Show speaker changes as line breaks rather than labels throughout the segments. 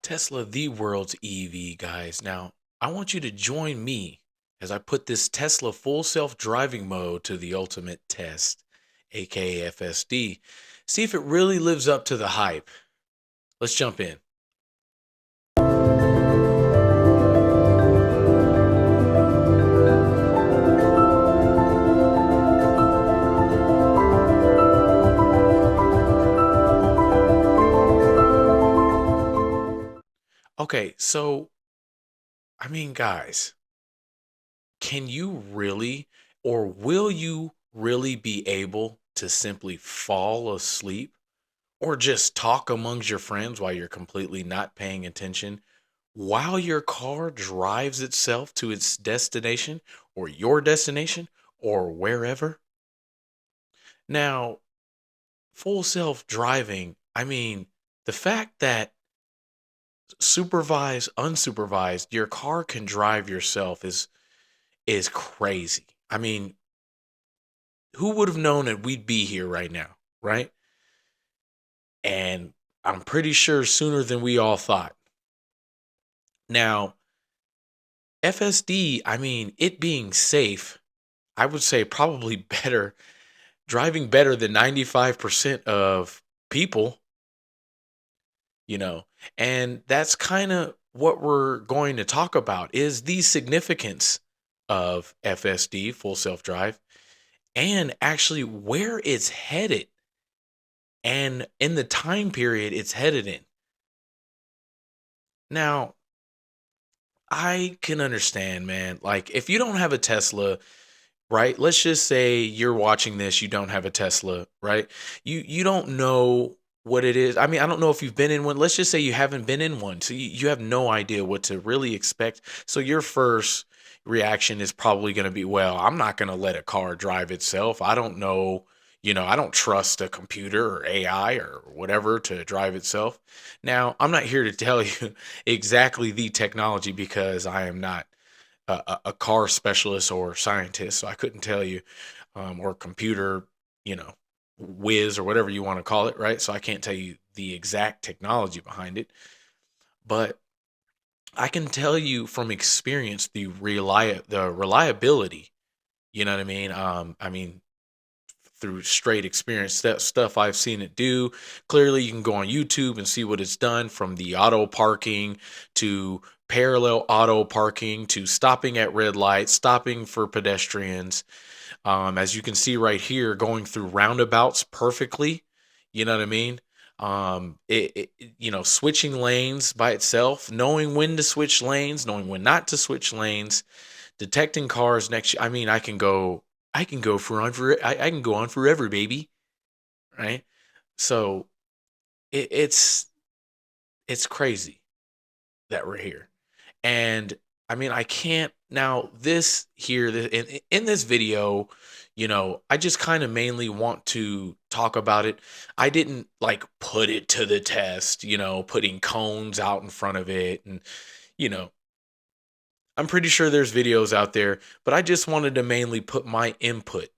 Tesla, the world's EV, guys. Now, I want you to join me as I put this Tesla full self driving mode to the ultimate test, aka FSD. See if it really lives up to the hype. Let's jump in. Okay, so, guys, can you really or will you really be able to simply fall asleep or just talk amongst your friends while you're completely not paying attention while your car drives itself to its destination or your destination or wherever? Now, full self driving, the fact that supervised, unsupervised, your car can drive yourself is crazy. Who would have known that we'd be here right now, right? And I'm pretty sure sooner than we all thought. Now, FSD, it being safe, I would say probably better, driving better than 95% of people, you know. And that's kind of what we're going to talk about is the significance of FSD, full self drive, and actually where it's headed and in the time period it's headed in. Now, I can understand, man. Like, if you don't have a Tesla, right? Let's just say you're watching this, you don't have a Tesla, right? You don't know what it is. I don't know if you've been in one. Let's just say you haven't been in one. So you have no idea what to really expect. So your first reaction is probably going to be, well, I'm not going to let a car drive itself. I don't know, I don't trust a computer or AI or whatever to drive itself. Now, I'm not here to tell you exactly the technology because I am not a car specialist or scientist, so I couldn't tell you, or computer, you know, whiz or whatever you want to call it, right? So I can't tell you the exact technology behind it, but I can tell you from experience the reliability. You know what I mean? Through straight experience, that stuff I've seen it do. Clearly, you can go on YouTube and see what it's done from the auto parking to parallel auto parking to stopping at red lights, stopping for pedestrians. As you can see right here, going through roundabouts perfectly. You know what I mean? Switching lanes by itself, knowing when to switch lanes, knowing when not to switch lanes, detecting cars next. I can go on forever, baby. Right? So it's crazy that we're here. And I can't now this here in this video, I just kind of mainly want to talk about it. I didn't like put it to the test, putting cones out in front of it and you know, I'm pretty sure there's videos out there, but I just wanted to mainly put my input,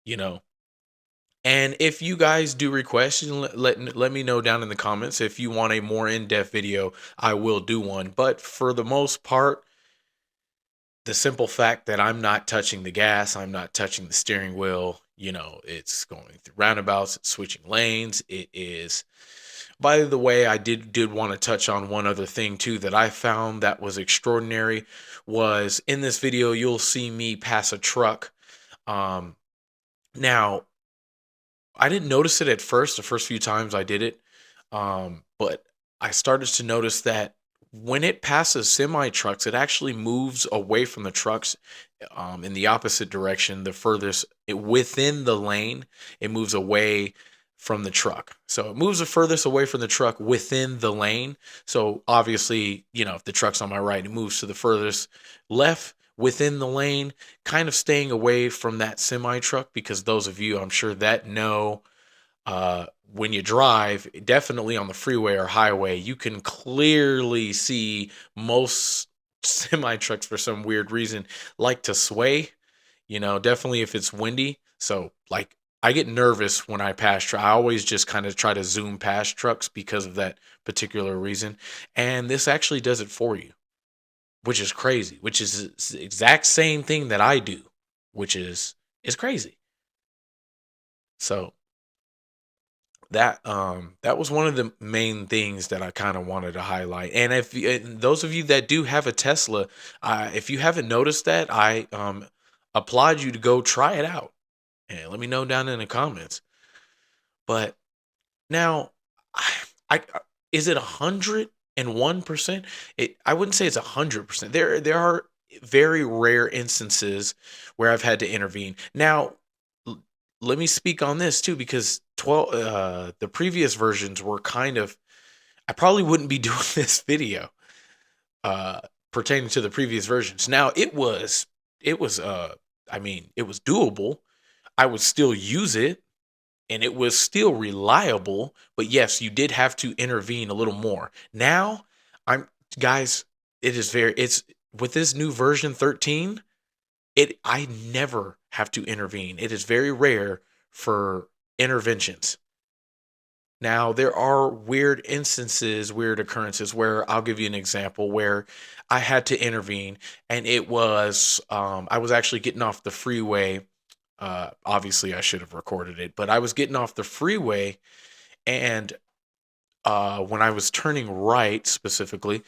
you know. And if you guys do request, let me know down in the comments if you want a more in-depth video, I will do one. But for the most part, the simple fact that I'm not touching the gas, I'm not touching the steering wheel, it's going through roundabouts, it's switching lanes. It is, by the way, I did want to touch on one other thing too that I found that was extraordinary was in this video, you'll see me pass a truck. Now I didn't notice it at first, the first few times I did it. But I started to notice that when it passes semi trucks, it actually moves away from the trucks in the opposite direction, within the lane, it moves away from the truck. So it moves the furthest away from the truck within the lane. So obviously, if the truck's on my right, it moves to the furthest left within the lane, kind of staying away from that semi truck because those of you, I'm sure that know when you drive, definitely on the freeway or highway, you can clearly see most semi trucks for some weird reason like to sway, definitely if it's windy. So, like, I get nervous when I pass I always just kind of try to zoom past trucks because of that particular reason. And this actually does it for you, which is crazy, which is the exact same thing that I do, which is crazy. So that was one of the main things that I kind of wanted to highlight. And and those of you that do have a Tesla, if you haven't noticed that, I applaud you to go try it out and let me know down in the comments. But now, I is it 101%? I wouldn't say it's 100%. There are very rare instances where I've had to intervene. Now, l- let me speak on this too, because the previous versions were kind of. I probably wouldn't be doing this video uh, pertaining to the previous versions. Now, it was I mean, it was doable. I would still use it and it was still reliable, but yes, you did have to intervene a little more. Now, I'm guys, it's with this new version 13, I never have to intervene. It is very rare for interventions. Now, there are weird instances, weird occurrences where I'll give you an example where I had to intervene and I was actually getting off the freeway. Obviously I should have recorded it, but I was getting off the freeway and when I was turning right specifically,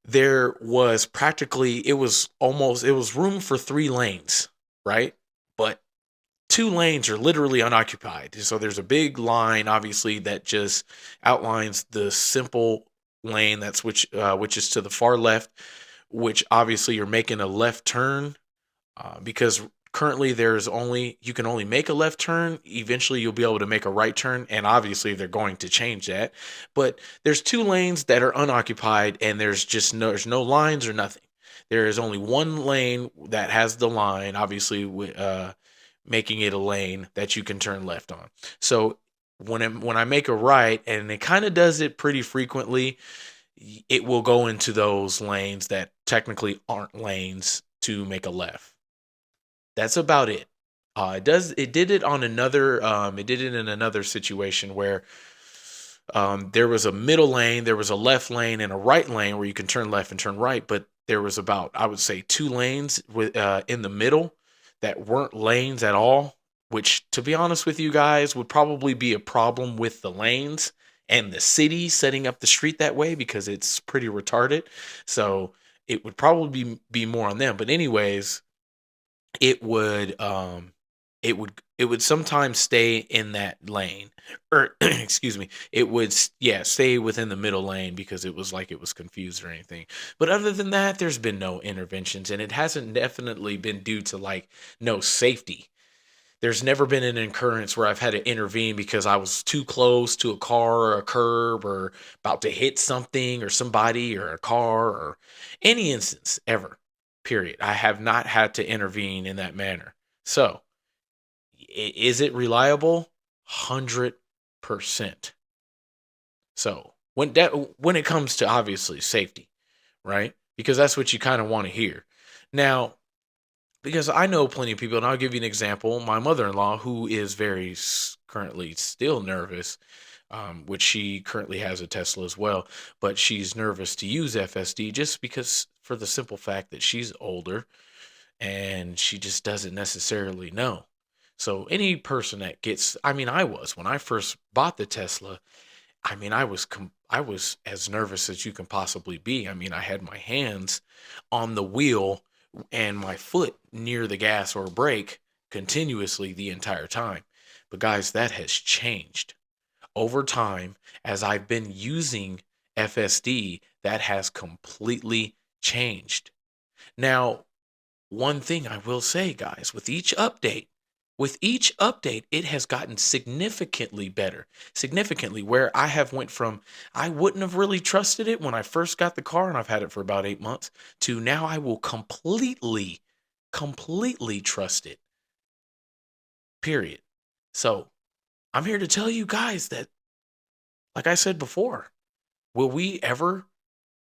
there was it was room for 3 lanes, right? But 2 lanes are literally unoccupied. So there's a big line, obviously, that just outlines the simple lane which is to the far left, which obviously you're making a left turn because currently you can only make a left turn. Eventually, you'll be able to make a right turn, and obviously, they're going to change that. But there's 2 lanes that are unoccupied, and there's no lines or nothing. There is only one lane that has the line, obviously, making it a lane that you can turn left on. So when I make a right, and it kind of does it pretty frequently, it will go into those lanes that technically aren't lanes to make a left. That's about it. It did it on another it did it in another situation where there was a middle lane, there was a left lane and a right lane where you can turn left and turn right, but there was about, I would say, 2 lanes in the middle that weren't lanes at all, which to be honest with you guys would probably be a problem with the lanes and the city setting up the street that way because it's pretty retarded. So it would probably be more on them. But anyways, it would it would sometimes stay in that lane, or excuse me, it would yeah, stay within the middle lane because it was like it was confused or anything. But other than that, there's been no interventions, and it hasn't definitely been due to like no safety. There's never been an occurrence where I've had to intervene because I was too close to a car or a curb or about to hit something or somebody or a car or any instance ever. Period. I have not had to intervene in that manner. So, is it reliable? 100%. So, when it comes to obviously safety, right? Because that's what you kind of want to hear. Now, because I know plenty of people, and I'll give you an example. My mother-in-law, who is currently still nervous, which she currently has a Tesla as well, but she's nervous to use FSD just because for the simple fact that she's older and she just doesn't necessarily know. So any person that gets, I mean, I was when I first bought the Tesla. I mean, I was as nervous as you can possibly be. I mean, I had my hands on the wheel and my foot near the gas or brake continuously the entire time. But guys, that has changed over time as I've been using FSD. That has completely changed. Now, one thing I will say, guys, with each update, it has gotten significantly better. Significantly, where I have went from I wouldn't have really trusted it when I first got the car, and I've had it for about 8 months, to now I will completely trust it. Period. So I'm here to tell you guys that, like I said before, will we ever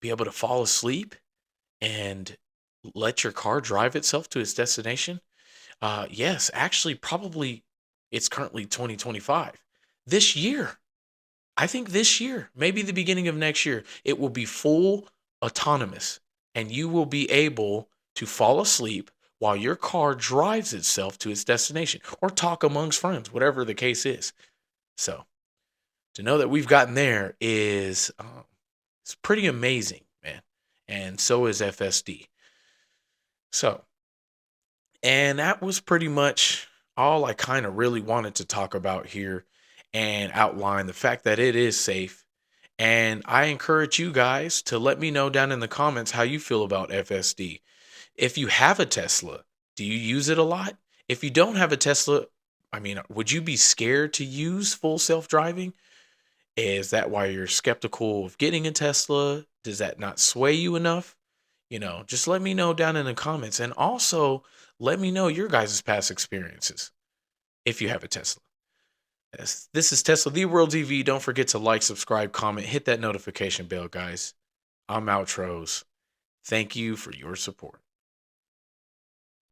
be able to fall asleep and let your car drive itself to its destination? Yes, actually, probably it's currently 2025. This year, I think this year, maybe the beginning of next year, it will be full autonomous and you will be able to fall asleep while your car drives itself to its destination or talk amongst friends, whatever the case is. So to know that we've gotten there is it's pretty amazing, man. And so is FSD. So, and that was pretty much all I kind of really wanted to talk about here and outline the fact that it is safe. And I encourage you guys to let me know down in the comments how you feel about FSD. If you have a Tesla, do you use it a lot? If you don't have a Tesla, I mean, would you be scared to use full self-driving? Is that why you're skeptical of getting a Tesla? Does that not sway you enough? Just let me know down in the comments. And also let me know your guys' past experiences if you have a Tesla. Yes, this is Tesla The World TV. Don't forget to like, subscribe, comment, hit that notification bell, guys. I'm Outros. Thank you for your support.